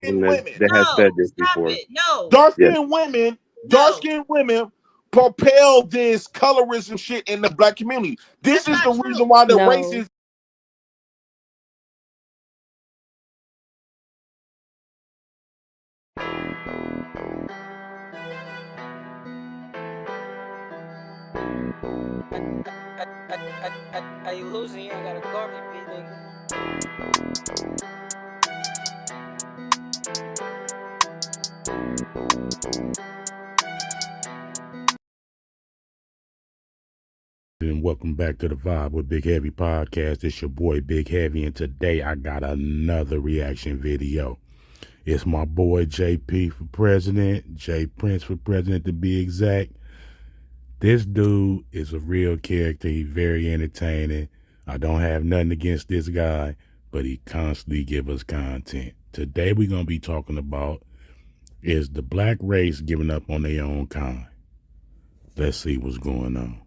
skinned women. That has said No, this stop before. it. No, Dark Yes. skinned women, dark no, skinned women propel this colorism shit in the black community. This that's is the not reason true. why the No. racist. Are you losing? I got a coffee beat, nigga. And welcome back to the Vibe with Big Heavy Podcast. It's your boy Big Heavy, and today I got another reaction video. It's my boy JP for president, J Prince for president to be exact. This dude is a real character. He's very entertaining. I don't have nothing against this guy, but he constantly give us content. Today we're going to be talking about, is the black race giving up on their own kind? Let's see what's going on.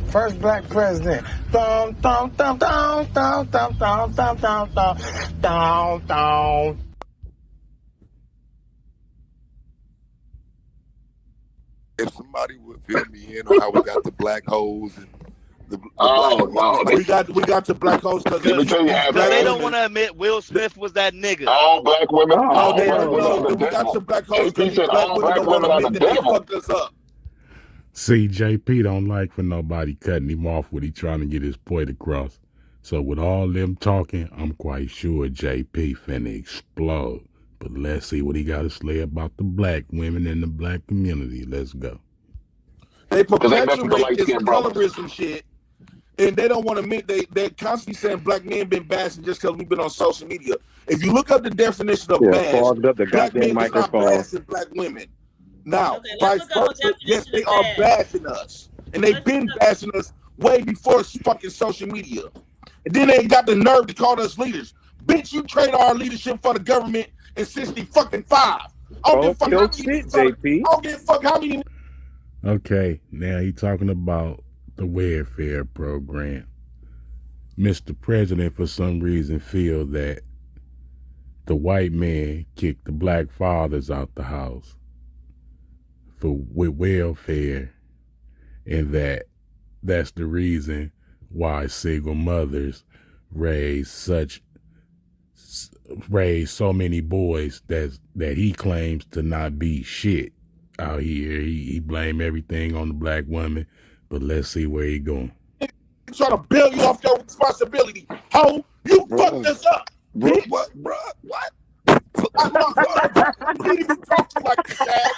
First black president. Dum, dum, dum, dum, dum, dum, dum, dum, dum, dum, dum, dum. If somebody would fill me in on how we got the black holes and the Oh, black wow. We got the black holes because Let me tell you how They don't bad want to admit Will Smith was that nigga. all black women. Oh, All they black don't women know. are the We got devil. the black holes He because said black all women black don't want women to are the admit that they devil. fucked us up. See, JP don't like for nobody cutting him off when he trying to get his point across. So with all them talking, I'm quite sure JP finna explode. But let's see what he got to say about the black women in the black community. Let's go. They Because they mess with the perpetuate this light-skinned brothers. colorism shit, and they don't want to admit they're constantly saying black men been bashing just because we've been on social media. If you look up the definition of bash, Fogged up the black goddamn men is not microphone. bashing black women. Now, Okay, let's vice look up the versa, yes, definition they of are bash. bashing us, and they've Let's been look up- bashing us way before fucking social media. And then they got the nerve to call us leaders. Bitch, you trade our leadership for the government in 60 fucking 5. I don't give a fuck how Yo, many shit, niggas- JP. I don't give a fuck how many. Okay, now he talking about the welfare program. Mr. President, for some reason, feel that the white man kicked the black fathers out the house with welfare, and that's the reason why single mothers raise so many boys that he claims to not be shit out here. He blame everything on the black woman, but let's see where he going. Trying to bail you off your responsibility. How you fucked us up, bro, bitch. what, bro, what? I can't even talk to you like this, Dad.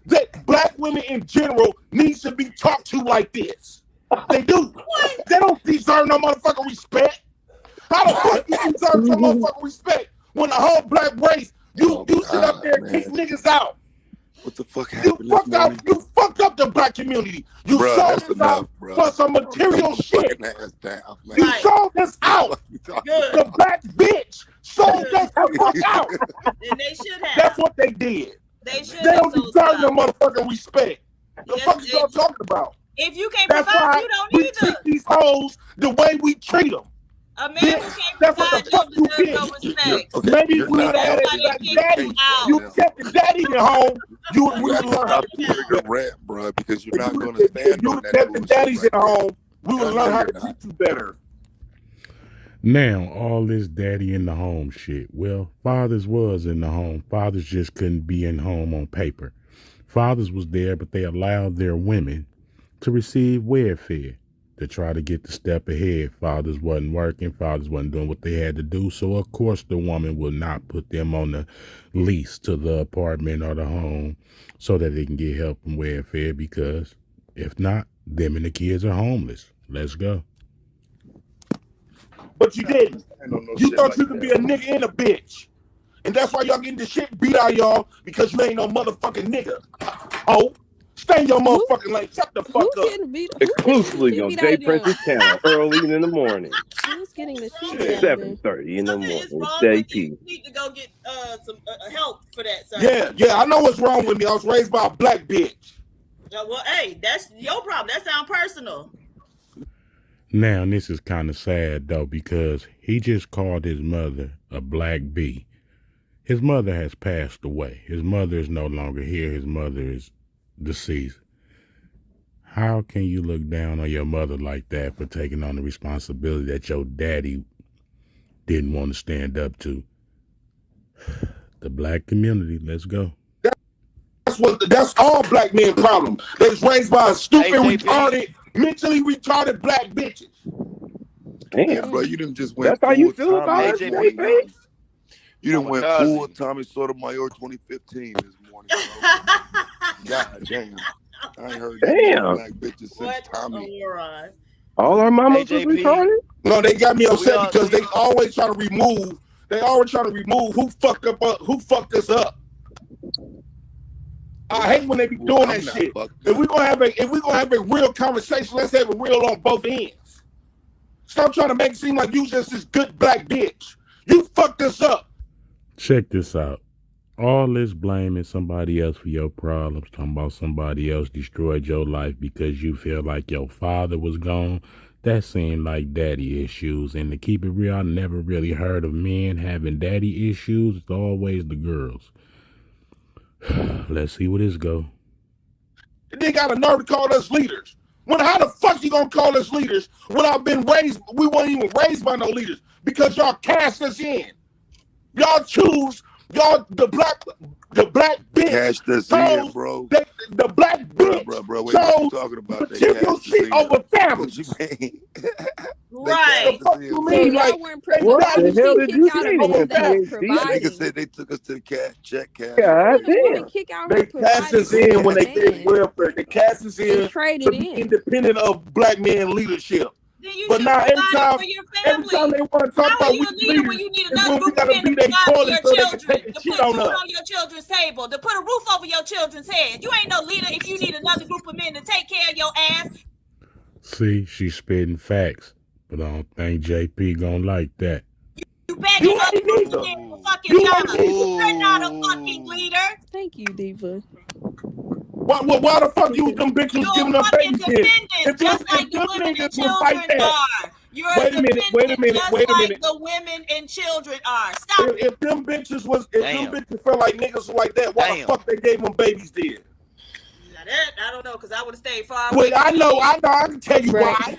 That black women in general needs to be talked to like this. They do. They don't deserve no motherfucking respect. How the fuck you deserve some motherfucking respect when the whole black race you sit up there and kick niggas out? What the fuck You happened this fucked morning? out. You fucked up the black community. You Bruh, sold that's us enough, out bruh. for some material shit. Fucking ass down, man. You Right. sold us out. Good. The black bitch sold us the fuck out. And they should have. That's what they did. They should They have. don't deserve no motherfucking respect. The Yes, fuck is y'all they- talking about? If you can't That's provide, why you don't we either. treat these hoes the way we treat them. A man Bitch, who can't that's what provide, the you fuck you don't deserve no did. respect. Okay, Maybe you're if we would not have had That's a why black they kicked daddy, you out. you kept the daddy at home, you would You learn gotta how stop to treat putting you your better. rant, bro, because you're If not you gonna if stand you on would that have kept the bullshit daddies right at home, we would No, learn how you're to not. treat you better. Now, all this daddy in the home shit. Well, fathers was in the home. Fathers just couldn't be in home on paper. Fathers was there, but they allowed their women to receive welfare to try to get the step ahead. Fathers wasn't working. Fathers wasn't doing what they had to do. So, of course, the woman will not put them on the lease to the apartment or the home so that they can get help and welfare, because if not, them and the kids are homeless. Let's go. But you didn't. I don't know You shit thought like you could that. be a nigga and a bitch. And that's why y'all getting the shit beat out of y'all, because you ain't no motherfucking nigga. Oh, stay in your motherfucking lane. Shut the fuck Who's up. getting beat? Exclusively Who's on getting the J shit beat out of Prince's channel, early in the morning, them? Who's getting the shit beat out of them? 7:30 in the Something morning. is wrong J with you. P. You need to go get some help for that, sir. Yeah, I know what's wrong with me. I was raised by a black bitch. Well, hey, that's your problem. That sounds personal. Now, this is kind of sad, though, because he just called his mother a black B. His mother has passed away. His mother is no longer here. His mother is deceased. How can you look down on your mother like that for taking on the responsibility that your daddy didn't want to stand up to? The black community, let's go. That's all black men problem. They was raised by a stupid, Hey, retarded, mentally retarded black bitches. Yeah, bro, you didn't just went. That's how you full feel Tommy about it, Sotomayor. JP? You didn't I'm a went cousin. full Tommy Sotomayor 2015 this morning. Bro. God damn. I ain't heard Damn. black bitches since What a Tommy. moron. All our mamas Hey, was JP. retarded? No, they got me upset because they we- always try to remove. They always try to remove who fucked us up. I hate when they be doing that I'm not shit. fucked If we're gonna have a real conversation, let's have it real on both ends. Stop trying to make it seem like you just this good black bitch. You fucked us up. Check this out. All this blaming somebody else for your problems, talking about somebody else destroyed your life because you feel like your father was gone, that seemed like daddy issues. And to keep it real, I never really heard of men having daddy issues. It's always the girls. Let's see where this go. They got a nerve to call us leaders. How the fuck you gonna call us leaders when we weren't even raised by no leaders because y'all cast us in. Y'all choose the black bitch. Cashed us chose in, bro. the black bitch Bro, what you chose talking about? They material cashed us shit in. over What families. you mean? Right. Fuck you So mean? y'all Like, weren't What providing. the hell You did you kick out say? a man Oh, that was PhD? providing. Nigga said they took us to the check cash. God Women damn. kick out her they cast us providing in when they man did welfare. They cast us in and trade to it be in. independent of black man leadership. Then you But should now every provide time, for your every time family. they want to talk How about are you we a leader when leaders, you need is another when we group of gotta men be to their provide for toilet your so they can children, take a to shit put on food us. on your children's table, to put a roof over your children's head? You ain't no leader if you need another group of men to take care of your ass. See, she's spitting facts, but I don't think JP gonna like that. You begging You other ain't group of neither. men for fucking You jobs. ain't You're not a fucking leader. Thank you, Diva. Why the fuck you them bitches You're giving a up fucking babies then? dependent, just like the them women and niggas was like children that, are. You're a Wait a minute, dependent, just wait a like minute. the women and children are. Stop it. if them bitches Damn. felt like niggas were like that, why Damn. the fuck they gave them babies then? Now that, I don't know, because I would have stayed far Wait, away. I know, I can tell you Right. why.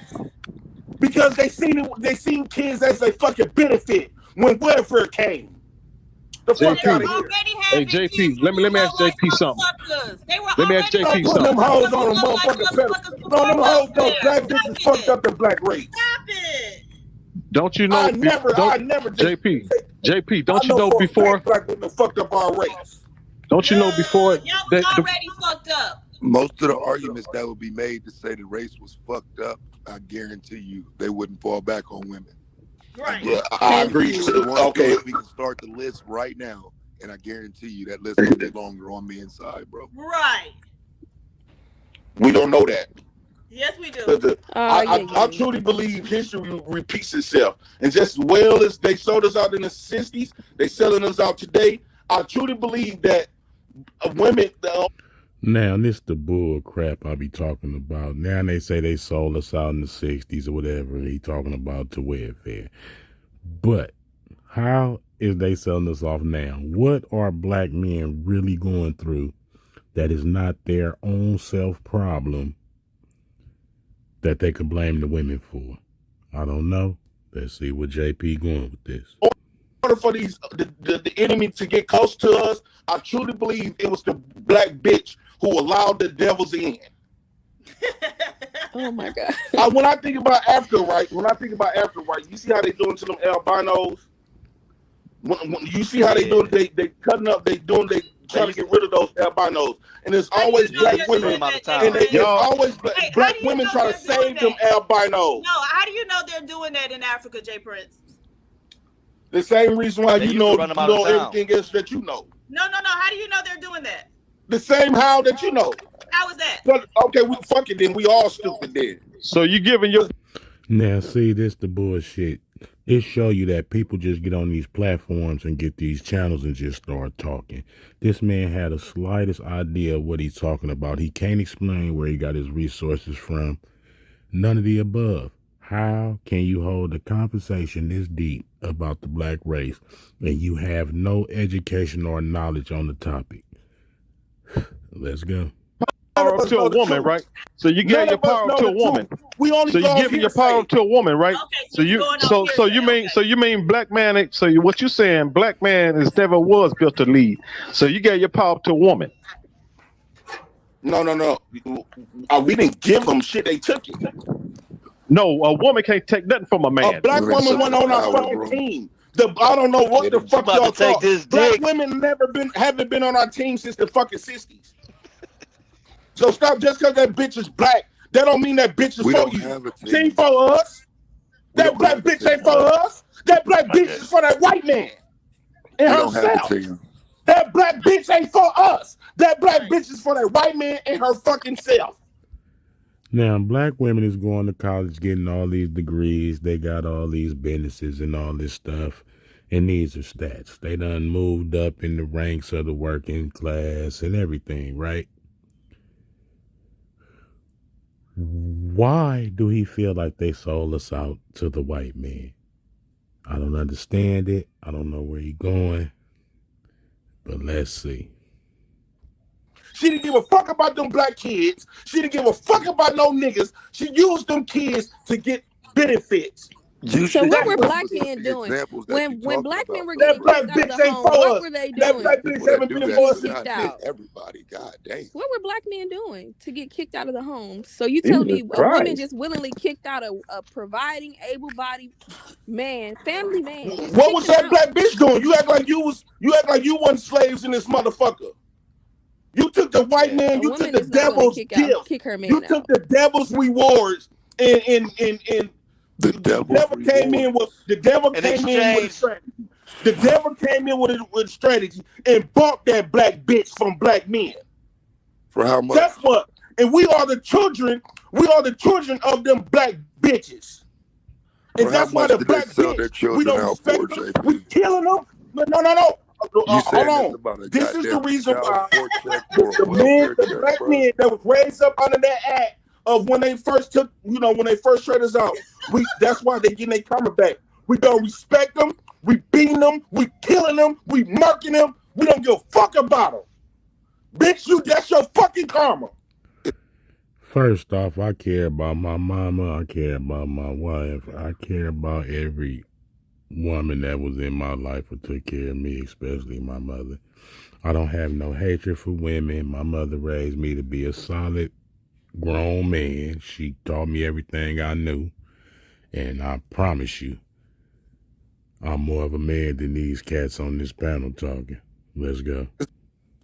Because they seen kids as a fucking benefit when welfare came. The fuck JP. out of here. Already Hey, having JP, kids let me ask like JP something. motherfuckers. They were Let me ask already JP having Put them something. hoes on a motherfuckers like motherfucking pedestal. motherfuckers No, them before hoes, no welfare. black bitches Stop fucked up the black race. Stop it. Don't you know? I never JP, don't I you know for a before? fact black women fucked up our race. Don't you know before Y'all was that? already fucked up. Most of the arguments that would be made to say the race was fucked up, I guarantee you they wouldn't fall back on women. Right. Yeah, I agree. If you want to Okay, do it, we can start the list right now, and I guarantee you that list will be longer on men's side, bro. Right. we don't know that. Yes, we do. I truly believe history repeats itself. And just as well as they sold us out in the 60s, they selling us out today. I truly believe that women. Now, this the bull crap I be talking about. Now they say they sold us out in the 60s or whatever. He talking about to welfare. But how is they selling us off now? What are black men really going through that is not their own self problem that they could blame the women for? I don't know. Let's see what JP going with this. In order for the enemy to get close to us, I truly believe it was the black bitch who allowed the devils in. Oh my God. When I think about Africa, right? You see how they doing to them albinos? When you see how they doing, they cutting up, they trying to get rid of those albinos. And there's always black women. And there's always black women trying to save them albinos. No, how do you know they're doing that in Africa, Jay Prince? The same reason why They you used know to run them out of town. everything else that you know. No. How do you know they're doing that? The same how that you know. How is that? But okay, we fuck it then. We all stupid then. So you giving your Now, see, this the bullshit. It show you that people just get on these platforms and get these channels and just start talking. This man had the slightest idea of what he's talking about. He can't explain where he got his resources from. None of the above. How can you hold a conversation this deep about the black race and you have no education or knowledge on the topic? Let's go. Power up to a woman, right? So you gave your power up to a woman. We only So you giving your power up to a woman, right? Okay, So you mean black man? So what you saying? Black man is never was built to lead. So you gave your power up to a woman. No. We didn't give them shit. They took it. No, a woman can't take nothing from a man. A black woman went on our fucking team. I don't know what the fuck about y'all to take talk. this Black dick. women haven't been on our team since the fucking 60s. So stop, just because that bitch is black, that don't mean that bitch is We for don't you. have a team. She ain't for us. We That don't black have a bitch team. ain't for us. That black bitch is for that white man and We don't have herself. a team. That black bitch ain't for us. That black bitch is for that white man and her fucking self. Now, black women is going to college, getting all these degrees. They got all these businesses and all this stuff. And these are stats. They done moved up in the ranks of the working class and everything, right? Why do he feel like they sold us out to the white man? I don't understand it. I don't know where he going. But let's see. She didn't give a fuck about them black kids. She didn't give a fuck about no niggas. She used them kids to get benefits. So what were black men doing when black men were getting kicked out of the home? What were they doing? That black bitch haven't been for us since Kicked out. Everybody, god damn. What were black men doing to get kicked out of the home? So you tell me a woman just willingly kicked out a providing, able-bodied man, family man? What was that black bitch doing? You act like you wasn't slaves in this motherfucker. You took the white man. You took the devil's gift. You took the devil's rewards and the devil came in with strategy. The devil came in with strategy and bought that black bitch from black men. For how much? That's what. And we are the children. We are the children of them black bitches. And For that's how why much the did they black sell their bitch. children We don't out respect for, them. JP? We killing them. No. Hold saying on. this about a This is the goddamn reason child why support check or a the welfare check, black bro? men that was raised up under that act of when they first took, when they first shut us out. That's why they getting their karma back. We don't respect them. We beating them. We killing them. We murking them. We don't give a fuck about them. Bitch, that's your fucking karma. First off, I care about my mama. I care about my wife. I care about every woman that was in my life or took care of me, especially my mother. I don't have no hatred for women. My mother raised me to be a solid grown man. She taught me everything I knew. And I promise you, I'm more of a man than these cats on this panel talking. Let's go.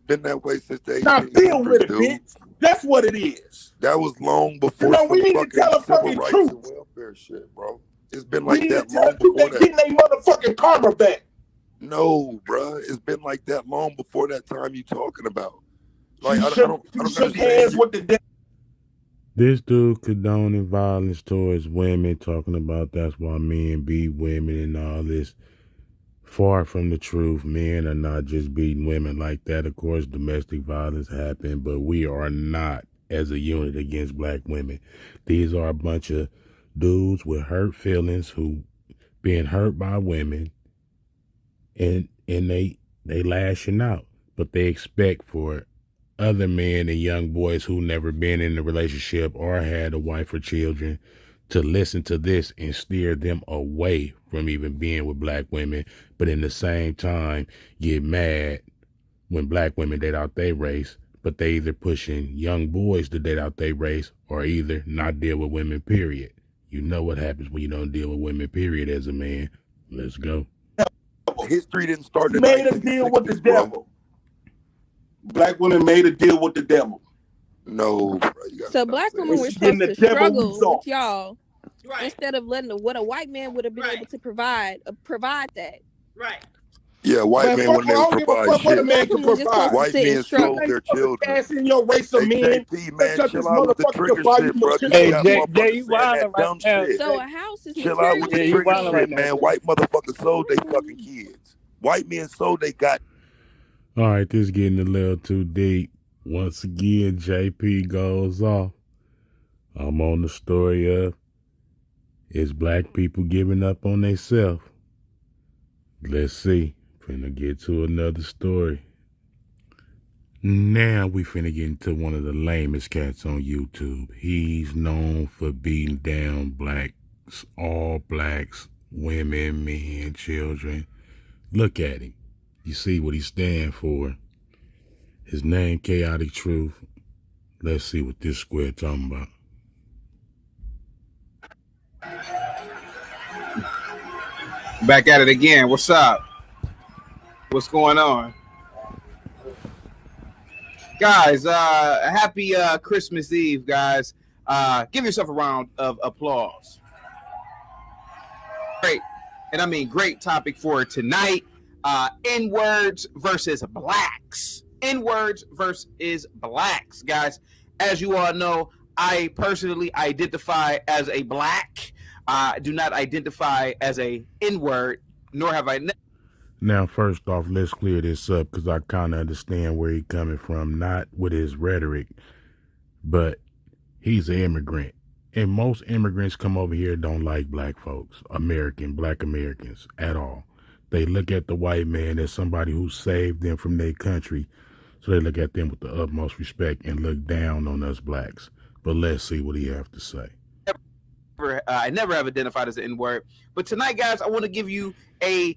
Been that way since the Now deal with 1800s, it, dude. bitch. That's what it is. That was long before we need to some tell the fucking fucking civil rights truth. and welfare shit, bro. It's been We like need to that tell long people before they that. getting their motherfucking karma back. No, bro. It's been like that long before that time you talking about. Like, You I shook don't hands understand. with the devil. This dude condoning violence towards women, talking about that's why men beat women and all this. Far from the truth. Men are not just beating women like that. Of course, domestic violence happened, but we are not as a unit against black women. These are a bunch of dudes with hurt feelings who being hurt by women, and they lashing out, but they expect for other men and young boys who never been in a relationship or had a wife or children to listen to this and steer them away from even being with black women, but in the same time get mad when black women date out their race, but they either pushing young boys to date out their race or either not deal with women, period. You know what happens when you don't deal with women, period, as a man. Let's go. History didn't start in Made a deal with the devil. Black women made a deal with the devil. No, bro. So black women were supposed to struggle with y'all instead of letting what a white man would have been able to provide that. Right. Yeah, white men wouldn't able to provide shit. Black women just supposed to White sit men and struggle. sold their children. Ass in your race of men. JP, man, chill out with the trigger shit, bro. Hey, got Jay, motherfuckers you saying wildin' that dumb right now. shit. So a house is Chill out with the you trigger wildin' right shit, now. man. White motherfuckers sold they fucking kids. White men sold they got. All right, this is getting a little too deep. Once again, JP goes off. I'm on the story of Is black people giving up on themselves? Let's see. Finna get to another story. Now we finna get into one of the lamest cats on YouTube. He's known for beating down blacks, all blacks, women, men, children. Look at him. You see what he stands for. His name, Chaotic Truth. Let's see what this square talking about. Back at it again. What's up? What's going on? Guys, happy Christmas Eve, guys. Give yourself a round of applause. Great. And I mean great topic for tonight. N-words versus blacks. N-words versus blacks, guys. As you all know, I personally identify as a black. I do not identify as a N-word, nor have I. Now, first off, let's clear this up because I kind of understand where he's coming from, not with his rhetoric, but he's an immigrant. And most immigrants come over here don't like black folks, black Americans at all. They look at the white man as somebody who saved them from their country, so they look at them with the utmost respect and look down on us blacks. But let's see what he has to say. I never have identified as an N-word, but tonight, guys, I want to give you I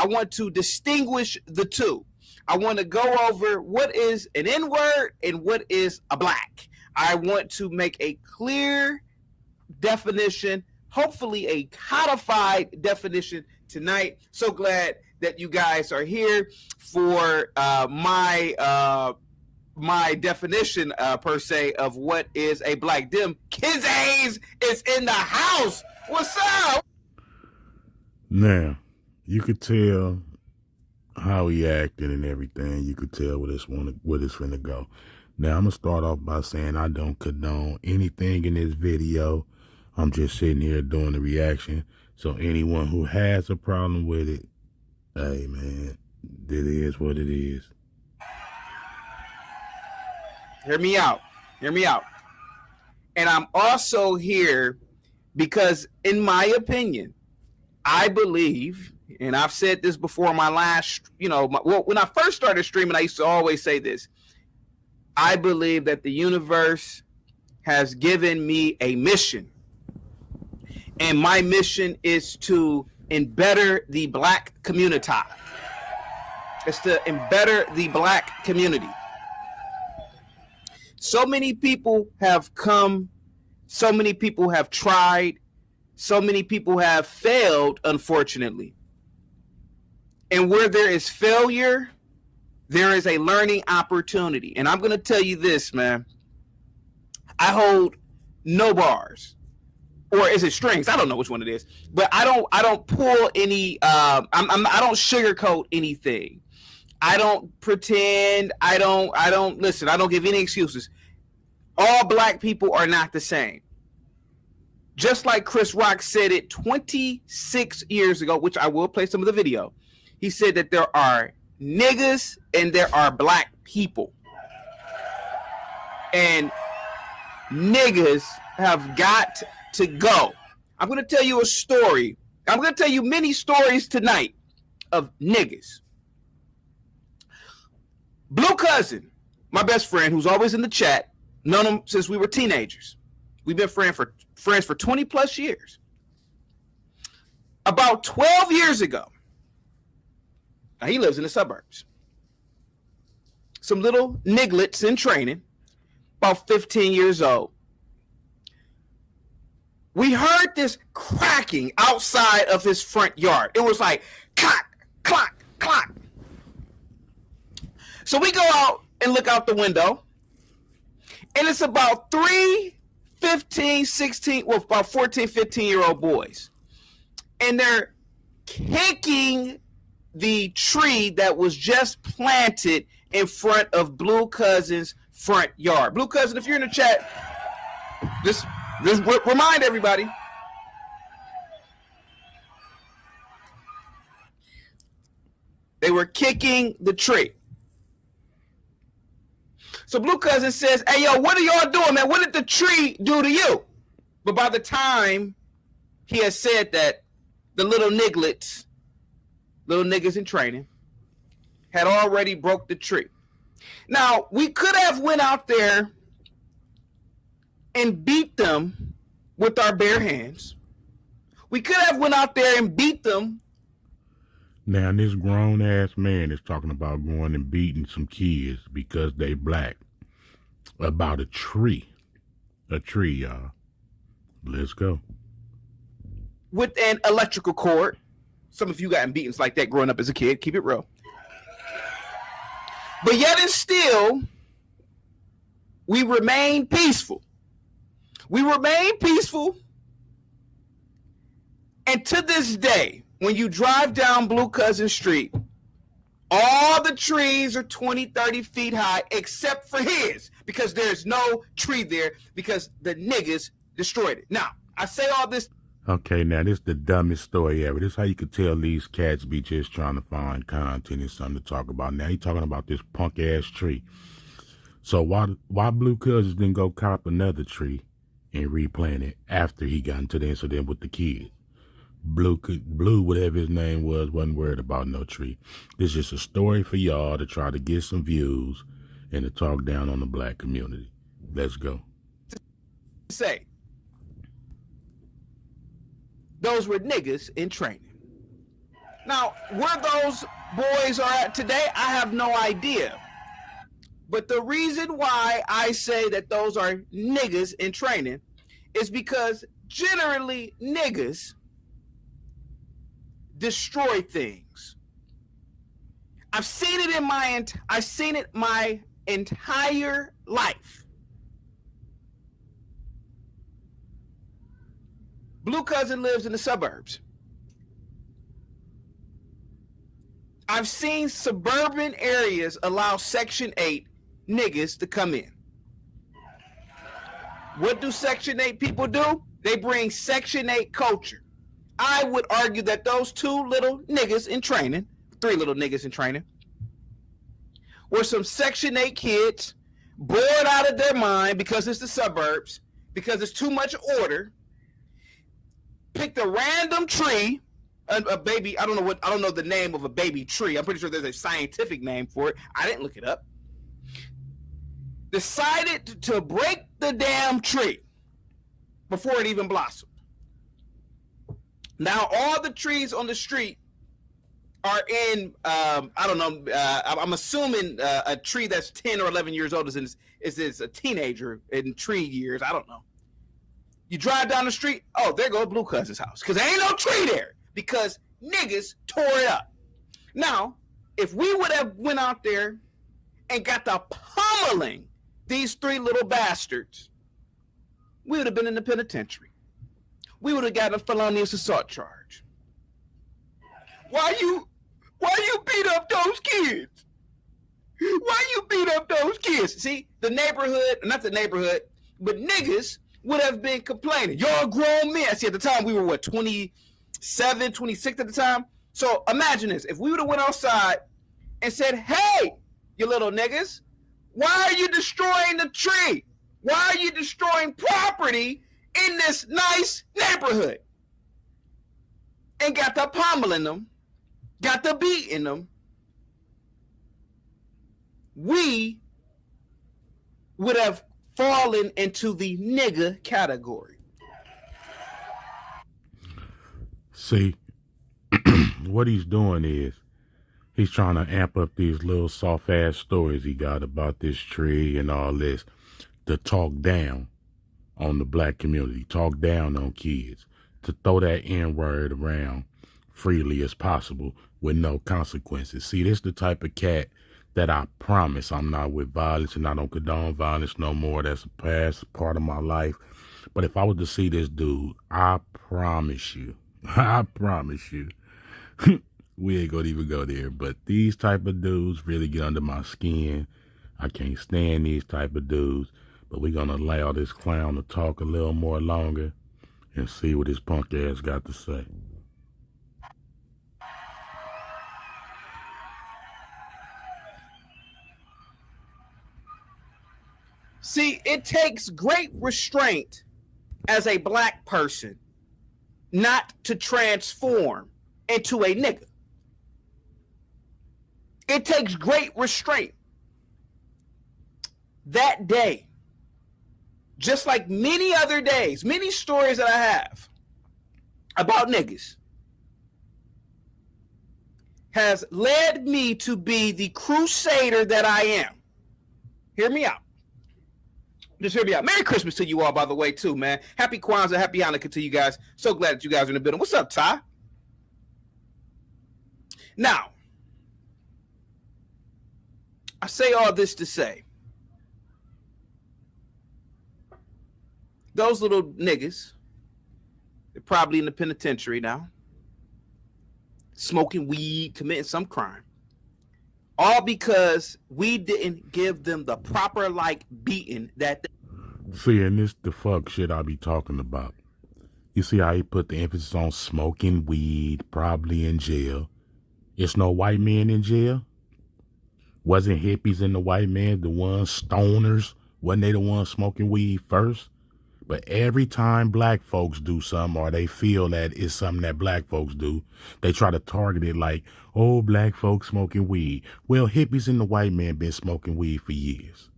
want to distinguish the two. I want to go over what is an N-word and what is a black. I want to make a clear definition, hopefully a codified definition tonight. So glad that you guys are here for my definition per se of what is a black. Them Kizzays is in the house. What's up? Now, you could tell how he acted and everything. You could tell where it's finna go. Now, I'm going to start off by saying I don't condone anything in this video. I'm just sitting here doing the reaction. So anyone who has a problem with it, hey, man, it is what it is. Hear me out. Hear me out. And I'm also here because, in my opinion, I believe, and I've said this before my last, when I first started streaming, I used to always say this. I believe that the universe has given me a mission. And my mission is to embetter the black community. It's to embetter the black community. So many people have come, so many people have tried, so many people have failed, unfortunately. And where there is failure, there is a learning opportunity. And I'm going to tell you this, man. I hold no bars. Or is it strings? I don't know which one it is. But I don't pull any I don't sugarcoat anything. I don't pretend. I don't listen. I don't give any excuses. All black people are not the same. Just like Chris Rock said it 26 years ago, which I will play some of the video. He said that there are niggas and there are black people. And niggas have got to go. I'm going to tell you a story. I'm going to tell you many stories tonight of niggas. Blue Cousin, my best friend, who's always in the chat, known him since we were teenagers. We've been friends for 20 plus years. About 12 years ago, now he lives in the suburbs. Some little nigglets in training, about 15 years old. We heard this cracking outside of his front yard. It was like, clock, clock, clock. So we go out and look out the window, and it's about 14, 15-year-old boys. And they're kicking the tree that was just planted in front of Blue Cousin's front yard. Blue Cousin, if you're in the chat, just remind everybody. They were kicking the tree. So Blue Cousin says, hey, yo, what are y'all doing, man? What did the tree do to you? But by the time he has said that the little nigglets, little niggas in training, had already broke the tree. Now, we could have went out there and beat them with our bare hands. We could have went out there and beat them. Now, this grown-ass man is talking about going and beating some kids because they black. About a tree. A tree, y'all. Let's go. With an electrical cord. Some of you gotten beatings like that growing up as a kid. Keep it real. But yet and still, we remain peaceful. We remain peaceful. And to this day, when you drive down Blue Cousin Street, all the trees are 20, 30 feet high, except for his, because there's no tree there because the niggas destroyed it. Now, I say all this. Okay, now this is the dumbest story ever. This is how you could tell these cats be just trying to find content and something to talk about. Now he talking about this punk ass tree. So why Blue Cousins didn't go cop another tree and replant it after he got into the incident with the kids? Blue, whatever his name was, wasn't worried about no tree. This is just a story for y'all to try to get some views and to talk down on the black community. Let's go. Say, those were niggas in training. Now, where those boys are at today, I have no idea. But the reason why I say that those are niggas in training is because generally niggas destroy things. I've seen it my entire life. Blue Cousin lives in the suburbs. I've seen suburban areas allow Section 8 niggas to come in. What do Section 8 people do? They bring Section 8 culture. I would argue that those two little niggas in training, three little niggas in training, were some Section 8 kids bored out of their mind because it's the suburbs, because it's too much order. Picked a random tree, a baby. I don't know the name of a baby tree. I'm pretty sure there's a scientific name for it. I didn't look it up. Decided to break the damn tree before it even blossomed. Now all the trees on the street are in, I'm assuming a tree that's 10 or 11 years old is a teenager in tree years. I don't know. You drive down the street, oh, there goes Blue Cousin's house. Because there ain't no tree there. Because niggas tore it up. Now, if we would have went out there and got the pummeling these three little bastards, we would have been in the penitentiary. We would have gotten a felonious assault charge. Why you beat up those kids? Why you beat up those kids? See, the neighborhood, not the neighborhood, but niggas would have been complaining. Y'all grown men. See, at the time, we were, 27, 26 at the time? So imagine this. If we would have went outside and said, hey, you little niggas, why are you destroying the tree? Why are you destroying property in this nice neighborhood? And got the pummeling them, got the beating them, we would have fallen into the nigga category. See, what he's doing is he's trying to amp up these little soft ass stories he got about this tree and all this to talk down on the black community, talk down on kids, to throw that N-word around freely as possible with no consequences. See, this is the type of cat that I promise I'm not with violence and I don't condone violence no more. That's a past part of my life. But if I was to see this dude, I promise you, we ain't gonna even go there. But these type of dudes really get under my skin. I can't stand these type of dudes. But we're gonna allow this clown to talk a little more longer and see what his punk ass got to say. See, it takes great restraint as a black person not to transform into a nigga. It takes great restraint. That day, just like many other days, many stories that I have about niggas, has led me to be the crusader that I am. Hear me out. Just hear me out. Merry Christmas to you all, by the way, too, man. Happy Kwanzaa, happy Hanukkah to you guys. So glad that you guys are in the building. What's up, Ty? Now, I say all this to say, those little niggas, they're probably in the penitentiary now, smoking weed, committing some crime, all because we didn't give them the proper beating that See, and this the fuck shit I be talking about. You see how he put the emphasis on smoking weed, probably in jail. It's no white men in jail. Wasn't hippies and the white men the ones stoners? Wasn't they the ones smoking weed first? But every time black folks do something or they feel that it's something that black folks do, they try to target it like, oh, black folks smoking weed. Well, hippies and the white man been smoking weed for years.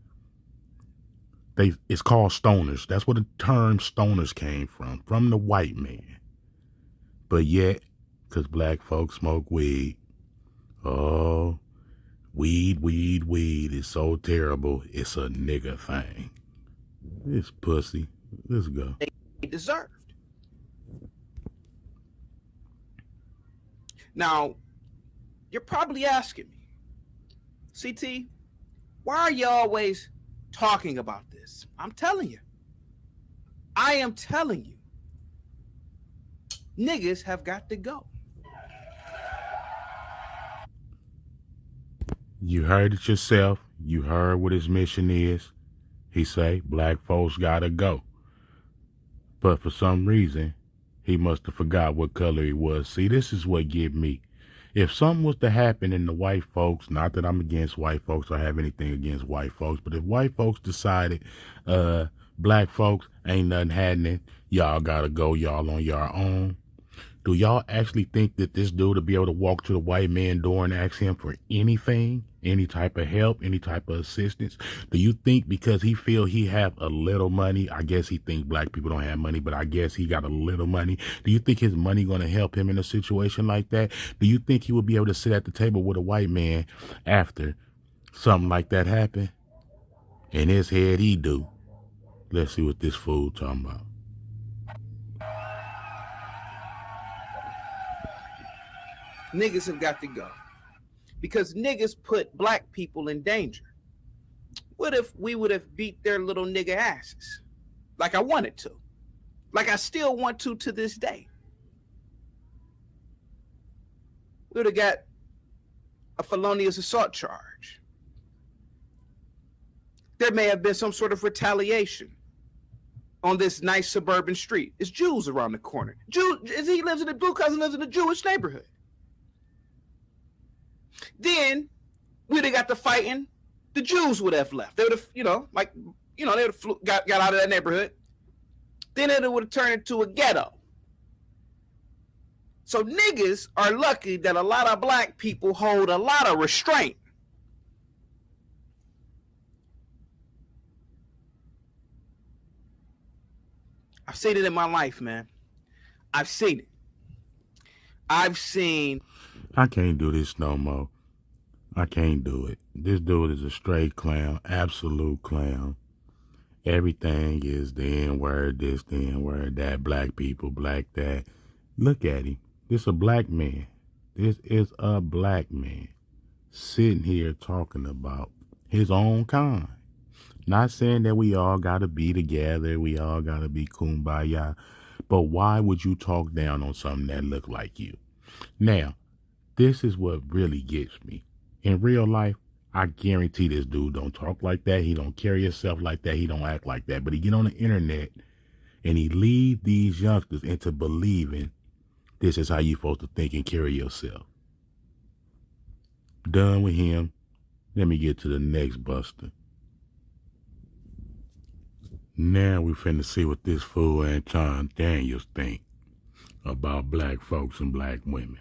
It's called stoners. That's where the term stoners came from the white man. But yet, because black folks smoke weed, oh, weed is so terrible, it's a nigga thing. This pussy. Let's go. They deserved. Now, you're probably asking me, CT, why are you always talking about this? I'm telling you. I am telling you. Niggas have got to go. You heard it yourself. You heard what his mission is. He say, black folks gotta go. But for some reason, he must have forgot what color he was. See, this is what get me. If something was to happen in the white folks, not that I'm against white folks or have anything against white folks, but if white folks decided black folks ain't nothing happening, y'all gotta go, y'all on your own, do y'all actually think that this dude will be able to walk to the white man door and ask him for anything, any type of help, any type of assistance? Do you think because he feel he have a little money, I guess he think black people don't have money, but I guess he got a little money. Do you think his money going to help him in a situation like that? Do you think he would be able to sit at the table with a white man after something like that happened? In his head, he do. Let's see what this fool talking about. Niggas have got to go. Because niggas put black people in danger. What if we would have beat their little nigga asses? Like I wanted to. Like I still want to this day. We would have got a felonious assault charge. There may have been some sort of retaliation on this nice suburban street. It's Jews around the corner. Blue cousin lives in a Jewish neighborhood. Then we'd have got to fighting. The Jews would have left. They would have, they would have got out of that neighborhood. Then it would have turned into a ghetto. So niggas are lucky that a lot of black people hold a lot of restraint. I've seen it in my life, man. I've seen it. I can't do this no more. I can't do it. This dude is a straight clown, absolute clown. Everything is the N-word, this, the N-word, that, black people, black that. Look at him. This is a black man. This is a black man sitting here talking about his own kind. Not saying that we all got to be together, we all got to be kumbaya, but why would you talk down on something that look like you? Now, this is what really gets me. In real life, I guarantee this dude don't talk like that. He don't carry himself like that. He don't act like that. But he get on the internet and he lead these youngsters into believing this is how you supposed to think and carry yourself. Done with him. Let me get to the next buster. Now we finna see what this fool Anton Daniels think about black folks and black women.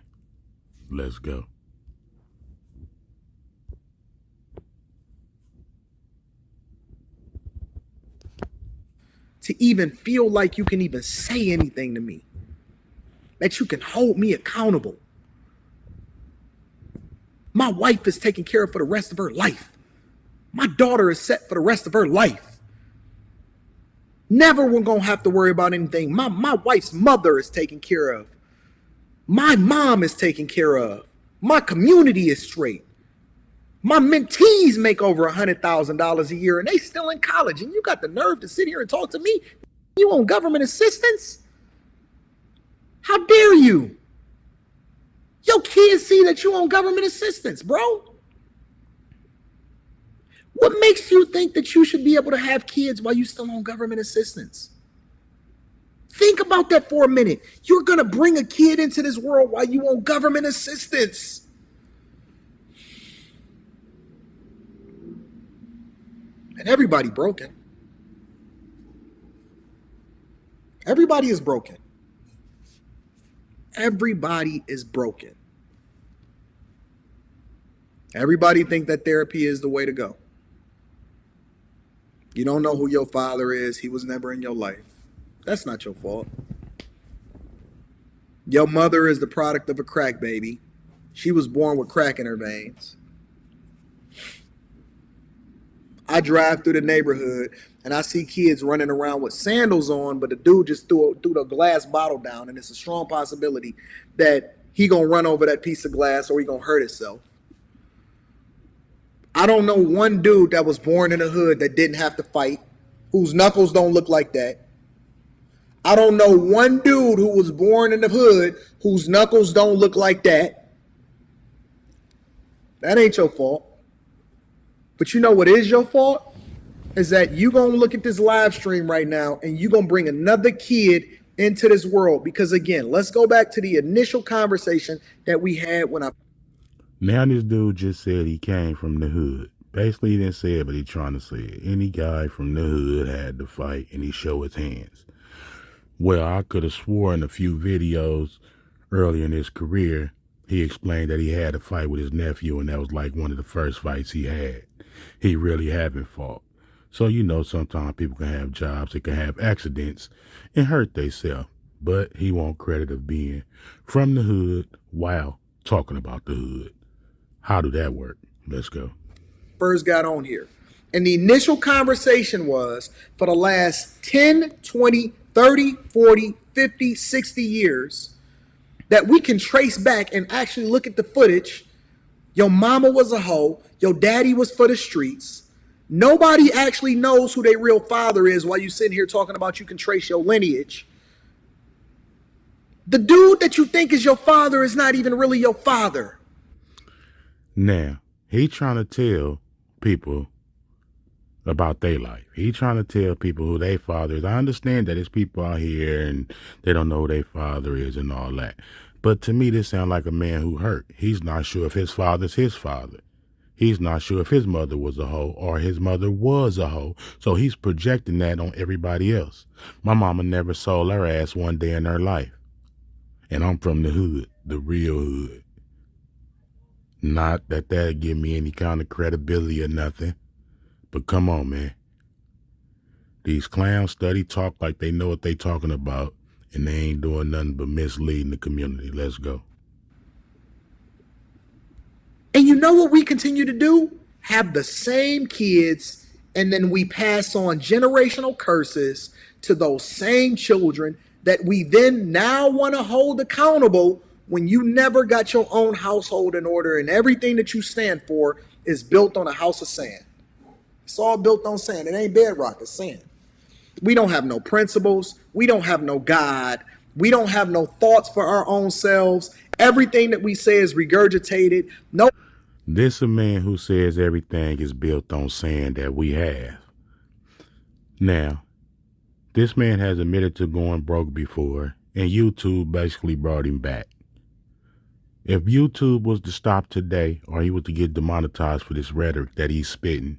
Let's go. To even feel like you can even say anything to me, that you can hold me accountable. My wife is taken care of for the rest of her life. My daughter is set for the rest of her life. Never we're gonna have to worry about anything. My wife's mother is taken care of. My mom is taken care of. My community is straight. My mentees make over $100,000 a year and they still in college. And you got the nerve to sit here and talk to me? You on government assistance? How dare you? Your kids see that you on government assistance, bro. What makes you think that you should be able to have kids while you still on government assistance? Think about that for a minute. You're going to bring a kid into this world while you on government assistance. And everybody broken. Everybody is broken. Everybody is broken. Everybody think that therapy is the way to go. You don't know who your father is. He was never in your life. That's not your fault. Your mother is the product of a crack baby. She was born with crack in her veins. I drive through the neighborhood and I see kids running around with sandals on, but the dude just threw the glass bottle down, and it's a strong possibility that he gonna run over that piece of glass or he gonna hurt himself. I don't know one dude that was born in the hood that didn't have to fight, whose knuckles don't look like that. I don't know one dude who was born in the hood whose knuckles don't look like that. That ain't your fault. But you know what is your fault? Is that you gonna look at this live stream right now and you gonna bring another kid into this world. Because again, let's go back to the initial conversation that we had when I... Now this dude just said he came from the hood. Basically, he didn't say it, but he trying to say it. Any guy from the hood had to fight, and he showed his hands. Well, I could have sworn in a few videos early in his career, he explained that he had a fight with his nephew, and that was like one of the first fights he had. He really haven't fought. So, you know, sometimes people can have jobs, they can have accidents and hurt themselves. But he wants credit of being from the hood while talking about the hood. How do that work? Let's go. First got on here. And the initial conversation was for the last 10, 20, 30, 40, 50, 60 years that we can trace back and actually look at the footage. Your mama was a hoe. Your daddy was for the streets. Nobody actually knows who their real father is while you sitting here talking about you can trace your lineage. The dude that you think is your father is not even really your father. Now, he trying to tell people about their life. He trying to tell people who their father is. I understand that there's people out here and they don't know who their father is and all that. But to me, this sounds like a man who hurt. He's not sure if his father's his father. He's not sure if his mother was a hoe or his mother was a hoe. So he's projecting that on everybody else. My mama never sold her ass one day in her life. And I'm from the hood, the real hood. Not that that'd give me any kind of credibility or nothing. But come on, man. These clowns study talk like they know what they talking about, and they ain't doing nothing but misleading the community. Let's go. And you know what we continue to do? Have the same kids, and then we pass on generational curses to those same children that we then now want to hold accountable when you never got your own household in order and everything that you stand for is built on a house of sand. It's all built on sand. It ain't bedrock, it's sand. We don't have no principles. We don't have no God. We don't have no thoughts for our own selves. Everything that we say is regurgitated. No. This a man who says everything is built on sand that we have. Now, this man has admitted to going broke before, and YouTube basically brought him back. If YouTube was to stop today, or he was to get demonetized for this rhetoric that he's spitting,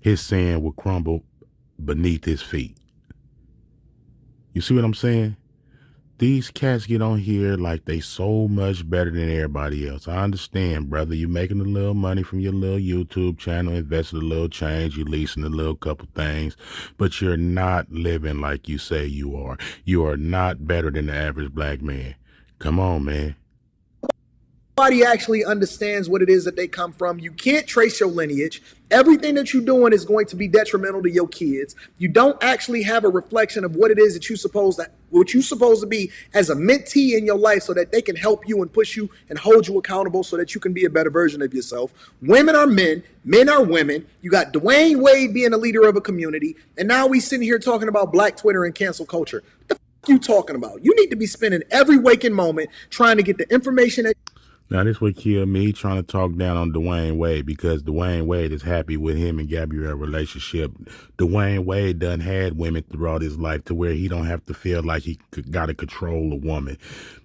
his sand would crumble beneath his feet. You see what I'm saying? these cats get on here like they so much better than everybody else. I understand, brother. You making a little money from your little YouTube channel, invested a little change, you leasing a little couple things, but you're not living like you say you are. You are not better than the average black man. Come on, man. Nobody actually understands what it is that they come from. You can't trace your lineage. Everything that you're doing is going to be detrimental to your kids. You don't actually have a reflection of what it is that you're supposed to be as a mentee in your life, so that they can help you and push you and hold you accountable so that you can be a better version of yourself. Women are men, men are women. You got Dwayne Wade being a leader of a community, and now we sitting here talking about Black Twitter and cancel culture. What the f you talking about? You need to be spending every waking moment trying to get the information that. Now, this would kill me trying to talk down on Dwayne Wade, because Dwayne Wade is happy with him and Gabrielle relationship. Dwayne Wade done had women throughout his life to where he don't have to feel like he got to control a woman.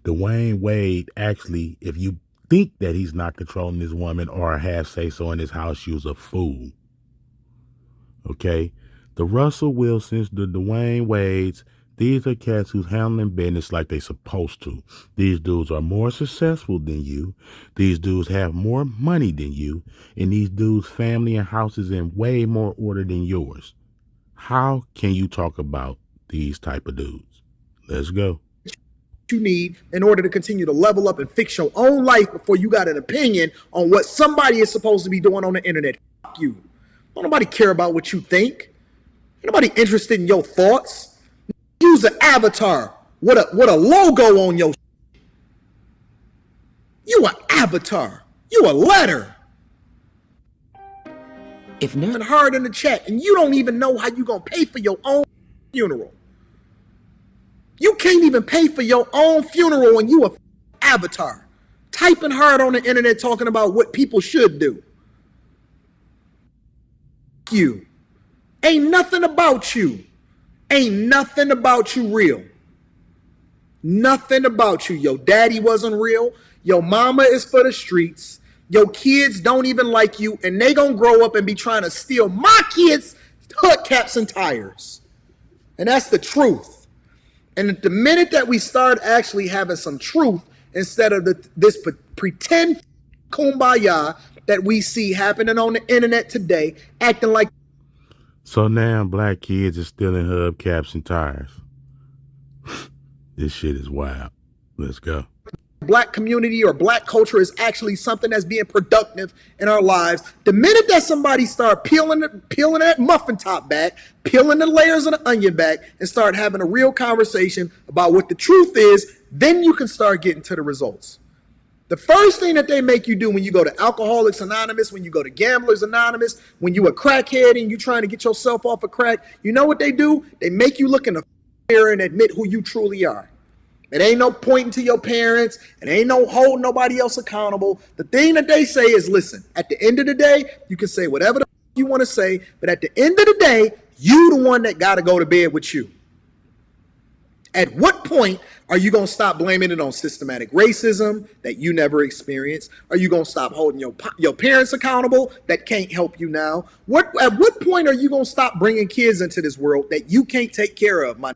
Dwayne Wade, actually, if you think that he's not controlling this woman or have say-so in his house, you's a fool. Okay? The Russell Wilsons, the Dwayne Wades, these are cats who's handling business like they supposed to. These dudes are more successful than you. These dudes have more money than you. And these dudes' family and houses in way more order than yours. How can you talk about these type of dudes? Let's go. You need in order to continue to level up and fix your own life before you got an opinion on what somebody is supposed to be doing on the internet. F you. Don't nobody care about what you think. Ain't nobody interested in your thoughts. Use an avatar with a logo on your. You an avatar. You a letter. If not hard in the chat, and you don't even know how you gonna pay for your own funeral. You can't even pay for your own funeral when you a avatar. Typing hard on the internet talking about what people should do. You. Ain't nothing about you. Ain't nothing about you real. Nothing about you. Your daddy wasn't real. Your mama is for the streets. Your kids don't even like you, and they gonna grow up and be trying to steal my kids' hood caps and tires. And that's the truth. And the minute that we start actually having some truth instead of this pretend kumbaya that we see happening on the internet today, acting like. So now black kids are stealing hubcaps and tires. This shit is wild. Let's go. Black community or black culture is actually something that's being productive in our lives. The minute that somebody start peeling that muffin top back, peeling the layers of the onion back, and start having a real conversation about what the truth is, then you can start getting to the results. The first thing that they make you do when you go to Alcoholics Anonymous, when you go to Gamblers Anonymous, when you a crackhead and you trying to get yourself off of crack, you know what they do? They make you look in the mirror and admit who you truly are. It ain't no pointing to your parents. It ain't no holding nobody else accountable. The thing that they say is, listen, at the end of the day, you can say whatever the you want to say, but at the end of the day, you the one that got to go to bed with you. At what point are you going to stop blaming it on systematic racism that you never experienced? Are you going to stop holding your parents accountable that can't help you now? At what point are you going to stop bringing kids into this world that you can't take care of, my?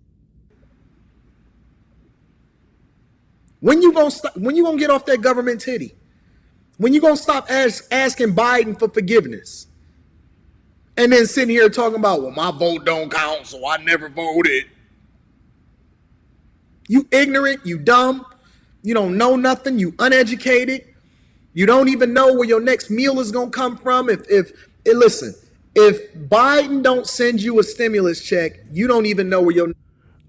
When you gonna get off that government titty? When you gonna stop asking Biden for forgiveness? And then sitting here talking about, well, my vote don't count, so I never voted. You ignorant, you dumb, you don't know nothing, you uneducated, you don't even know where your next meal is gonna come from. Listen, if Biden don't send you a stimulus check, you don't even know where your.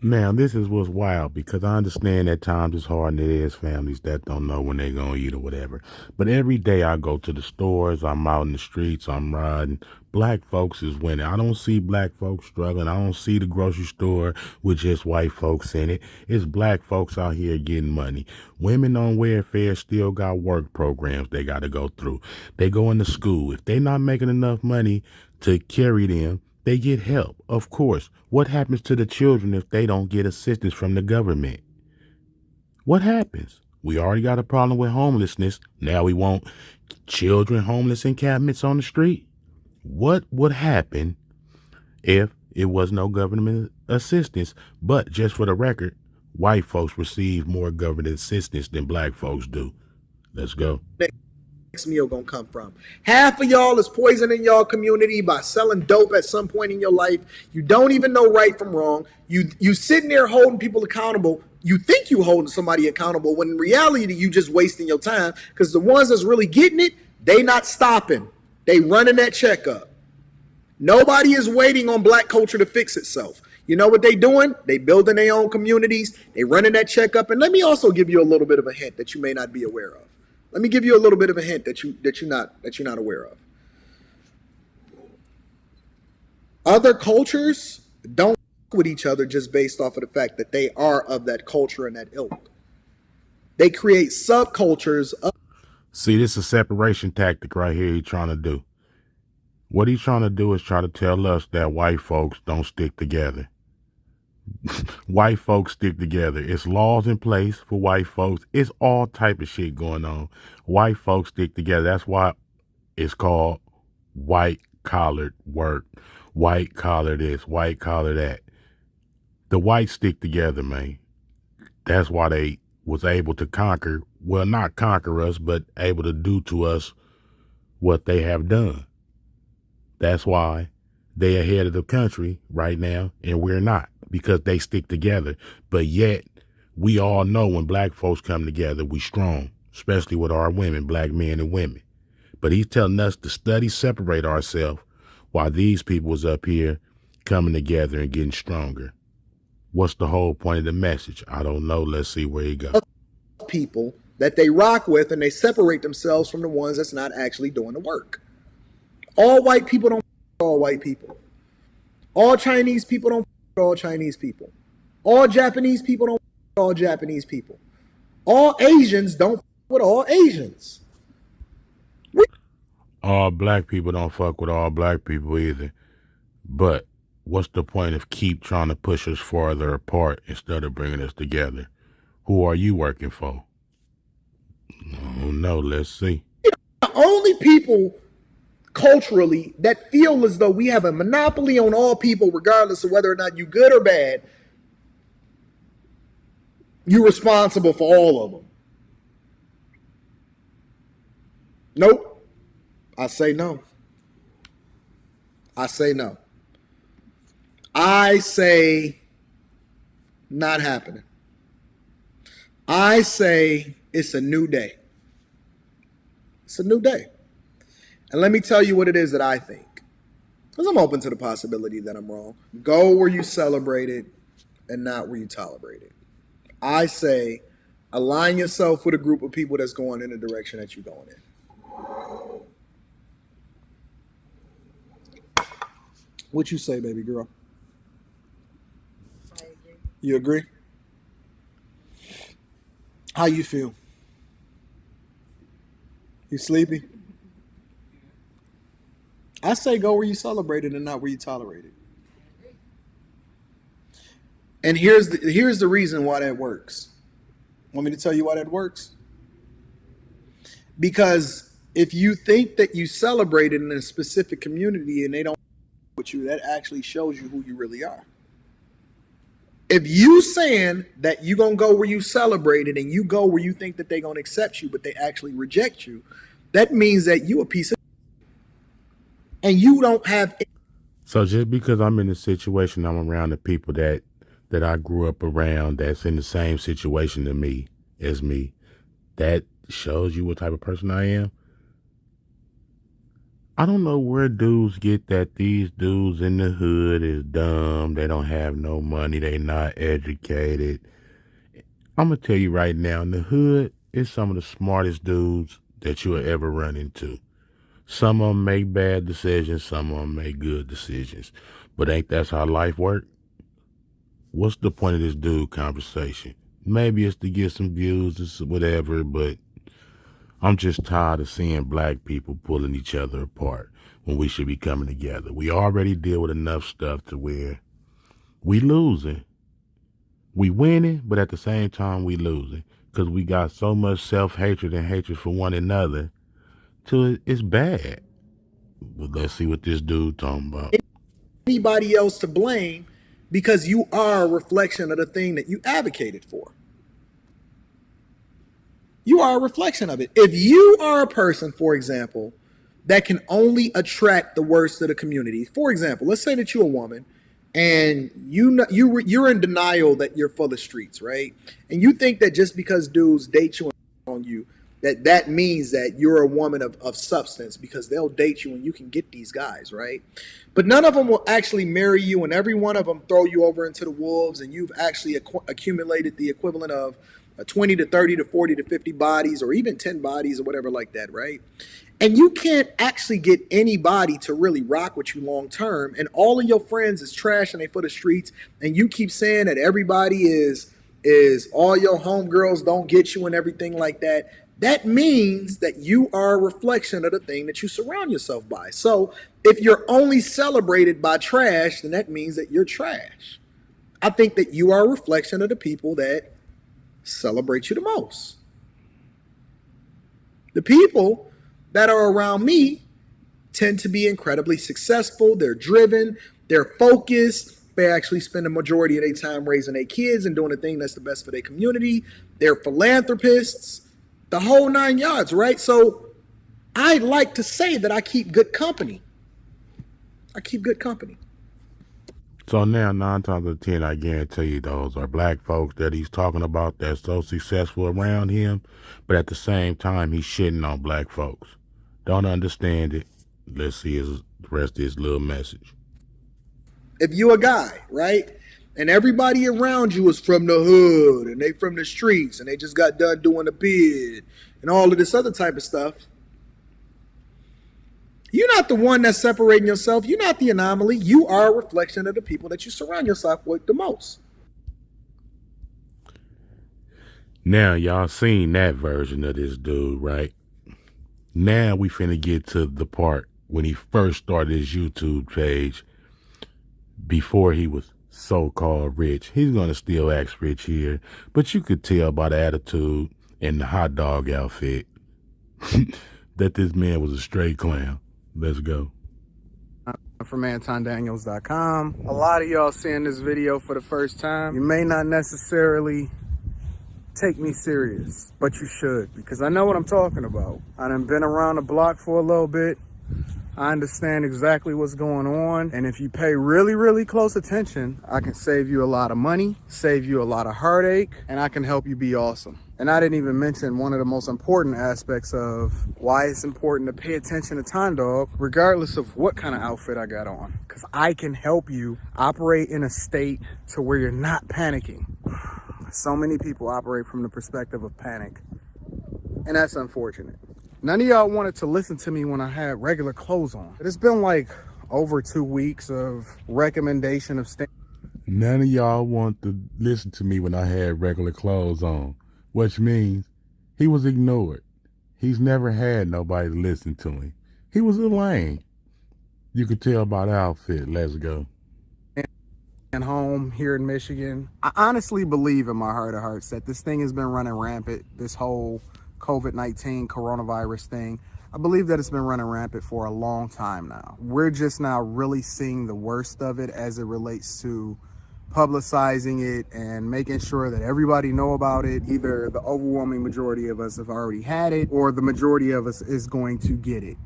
Now, this is what's wild, because I understand at times it's hard and it is families that don't know when they're going to eat or whatever. But every day I go to the stores, I'm out in the streets, I'm riding. Black folks is winning. I don't see black folks struggling. I don't see the grocery store with just white folks in it. It's black folks out here getting money. Women on welfare still got work programs they got to go through. They go into school. If they're not making enough money to carry them, they get help, of course. What happens to the children if they don't get assistance from the government? What happens? We already got a problem with homelessness. Now we want children homeless encampments on the street. What would happen if it was no government assistance? But just for the record, white folks receive more government assistance than black folks do. Let's go. Next meal gonna come from. Half of y'all is poisoning y'all community by selling dope at some point in your life. You don't even know right from wrong. You sitting there holding people accountable. You think you holding somebody accountable when in reality you just wasting your time, because the ones that's really getting it, they not stopping. They running that checkup. Nobody is waiting on black culture to fix itself. You know what they doing? They building their own communities. They running that checkup. And let me also give you a little bit of a hint that you may not be aware of. Let me give you a little bit of a hint that you're not aware of. Other cultures don't with each other just based off of the fact that they are of that culture and that ilk. They create subcultures. See, this is a separation tactic right here he's trying to do. What he's trying to do is try to tell us that white folks don't stick together. White folks stick together. It's laws in place for white folks. It's all type of shit going on. White folks stick together. That's why it's called white collared work. White collar this, white collar that. The whites stick together, man. That's why they was able to conquer, well, not conquer us, but able to do to us what they have done. That's why they ahead of the country right now, and we're not, because they stick together. But yet, we all know when black folks come together, we strong, especially with our women, black men and women. But he's telling us to study, separate ourselves, while these people was up here coming together and getting stronger. What's the whole point of the message? I don't know. Let's see where he goes. People that they rock with, and they separate themselves from the ones that's not actually doing the work. All white people don't all white people. All Chinese people don't all Chinese people. All Japanese people don't all Japanese people. All Asians don't with all Asians. All black people don't fuck with all black people either. But what's the point of keep trying to push us farther apart instead of bringing us together? Who are you working for? Oh, no, let's see. The only people culturally that feel as though we have a monopoly on all people, regardless of whether or not you good or bad, you're responsible for all of them. Nope. I say no. I say no. I say not happening. I say it's a new day. It's a new day. And let me tell you what it is that I think. Because I'm open to the possibility that I'm wrong. Go where you celebrate it and not where you tolerate it. I say align yourself with a group of people that's going in the direction that you're going in. What you say, baby girl? I agree. You agree? How you feel? You sleepy? I say go where you celebrate it and not where you tolerate it. And here's the reason why that works. Want me to tell you why that works? Because if you think that you celebrate it in a specific community and they don't with you, that actually shows you who you really are. If you saying that you gonna go where you celebrate it and you go where you think that they gonna accept you, but they actually reject you, that means that you a piece of and you don't have. So just because I'm in a situation, I'm around the people that I grew up around that's in the same situation as me, that shows you what type of person I am. I don't know where dudes get that these dudes in the hood is dumb. They don't have no money. They not educated. I'm going to tell you right now, in the hood, it's some of the smartest dudes that you'll ever run into. Some of them make bad decisions. Some of them make good decisions. But ain't that's how life works? What's the point of this dude conversation? Maybe it's to get some views or whatever, but I'm just tired of seeing black people pulling each other apart when we should be coming together. We already deal with enough stuff to where we losing. We winning, but at the same time we losing because we got so much self-hatred and hatred for one another till it's bad. But let's see what this dude talking about. Anybody else to blame because you are a reflection of the thing that you advocated for. You are a reflection of it. If you are a person, for example, that can only attract the worst of the community, for example, let's say that you're a woman and you're in denial that you're full of streets, right? And you think that just because dudes date you on you, that means that you're a woman of substance, because they'll date you and you can get these guys, right? But none of them will actually marry you, and every one of them throw you over into the wolves, and you've actually accumulated the equivalent of 20 to 30 to 40 to 50 bodies, or even 10 bodies or whatever like that, right? And you can't actually get anybody to really rock with you long term, and all of your friends is trash and they for the streets, and you keep saying that everybody is all your homegirls don't get you and everything like that. That means that you are a reflection of the thing that you surround yourself by. So if you're only celebrated by trash, then that means that you're trash. I think that you are a reflection of the people that celebrate you the most. The people that are around me tend to be incredibly successful. They're driven, they're focused. They actually spend the majority of their time raising their kids and doing the thing that's the best for their community. They're philanthropists, the whole 9 yards, right? So I like to say that I keep good company. I keep good company. So now 9 times out of 10, I guarantee you those are black folks that he's talking about that's so successful around him, but at the same time, he's shitting on black folks. Don't understand it. Let's see the rest of his little message. If you a guy, right, and everybody around you is from the hood and they from the streets and they just got done doing a bid and all of this other type of stuff, you're not the one that's separating yourself. You're not the anomaly. You are a reflection of the people that you surround yourself with the most. Now, y'all seen that version of this dude, right? Now we finna get to the part when he first started his YouTube page before he was so-called rich. He's gonna still act rich here, but you could tell by the attitude and the hot dog outfit that this man was a straight clown. Let's go. From AntonDaniels.com. A lot of y'all seeing this video for the first time. You may not necessarily take me serious, but you should, because I know what I'm talking about. I done been around the block for a little bit. I understand exactly what's going on, and if you pay really, really close attention, I can save you a lot of money, save you a lot of heartache, and I can help you be awesome. And I didn't even mention one of the most important aspects of why it's important to pay attention to Ton Dog, regardless of what kind of outfit I got on, because I can help you operate in a state to where you're not panicking. So many people operate from the perspective of panic, and that's unfortunate. None of y'all wanted to listen to me when I had regular clothes on. It's been like over 2 weeks of recommendation of None of y'all want to listen to me when I had regular clothes on, which means he was ignored. He's never had nobody to listen to him. He was a lame. You could tell by the outfit. Let's go. And home here in Michigan. I honestly believe in my heart of hearts that this thing has been running rampant, this whole COVID-19 coronavirus thing. I believe that it's been running rampant for a long time now. We're just now really seeing the worst of it as it relates to publicizing it and making sure that everybody know about it. Either the overwhelming majority of us have already had it, or the majority of us is going to get it.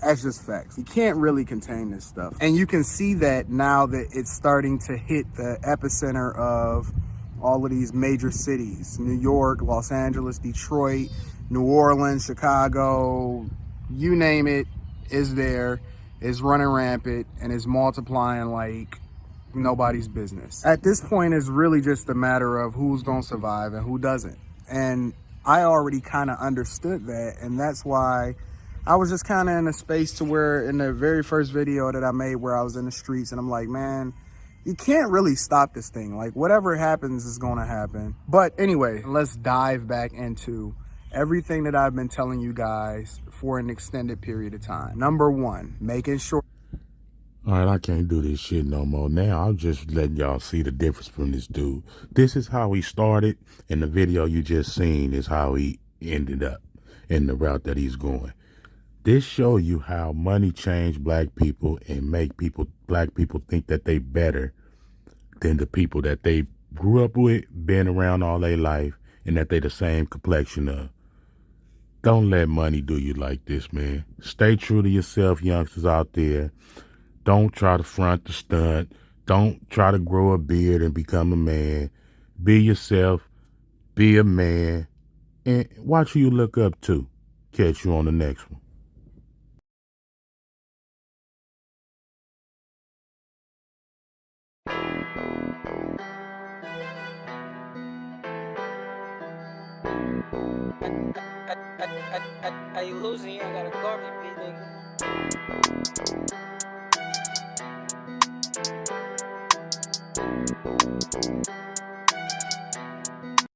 That's just facts. You can't really contain this stuff. And you can see that now that it's starting to hit the epicenter of all of these major cities. New York, Los Angeles, Detroit, New Orleans, Chicago, you name it, is there, is running rampant, and is multiplying like nobody's business. At this point, it's really just a matter of who's gonna survive and who doesn't. And I already kind of understood that, and that's why I was just kind of in a space to where in the very first video that I made where I was in the streets, and I'm like, man, you can't really stop this thing. Like, whatever happens is going to happen. But anyway, let's dive back into everything that I've been telling you guys for an extended period of time. Number one, making sure. All right, I can't do this shit no more. Now I'm just letting y'all see the difference from this dude. This is how he started, and the video you just seen is how he ended up in the route that he's going. This show you how money changed black people and make black people think that they better than the people that they grew up with, been around all their life, and that they the same complexion of. Don't let money do you like this, man. Stay true to yourself, youngsters out there. Don't try to front the stunt. Don't try to grow a beard and become a man. Be yourself. Be a man. And watch who you look up to. Catch you on the next one. Are you losing? You ain't got a Garvey beat, nigga.